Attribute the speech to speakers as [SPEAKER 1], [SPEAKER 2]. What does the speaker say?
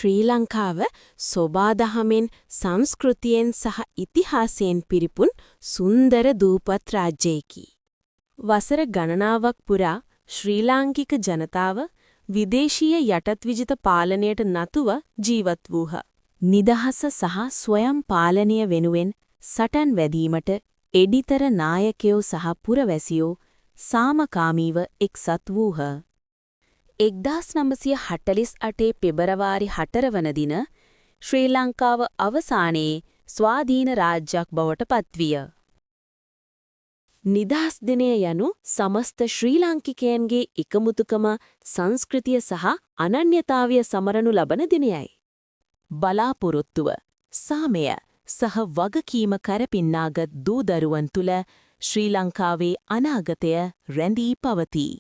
[SPEAKER 1] ශ්‍රී ලංකාව සොබාදහමෙන් සංස්කෘතියෙන් සහ ඉතිහාසයෙන් පිරිපුන් සුන්දර දූපත් රාජ්‍යයකි. වසර ගණනාවක් පුරා ශ්‍රී ලාංකික ජනතාව විදේශීය යටත් විජිත පාලනයට නතුව ජීවත් වූහ. නිදහස සහ ස්වයං පාලනය වෙනුවෙන් සටන් වැදීමට එඩිතර නායකයෝ සහ පුරවැසියෝ සාමකාමීව එක්සත් වූහ. 1948 පෙබරවාරි 4 වන දින ශ්‍රී ලංකාව අවසානයේ ස්වාධීන රාජ්‍යයක් බවට පත්විය. නිදහස් දිනය යනු සමස්ත ශ්‍රී ලාංකිකයන්ගේ එකමුතුකම සංස්කෘතිය සහ අනන්‍යතාවය සමරනු ලබන දිනයයි. බලාපොරොත්තුව, සාමය සහ වගකීම කරපින්නාගත් දූ දරුවන් තුළ ශ්‍රී ලංකාවේ අනාගතය රැඳී පවතී.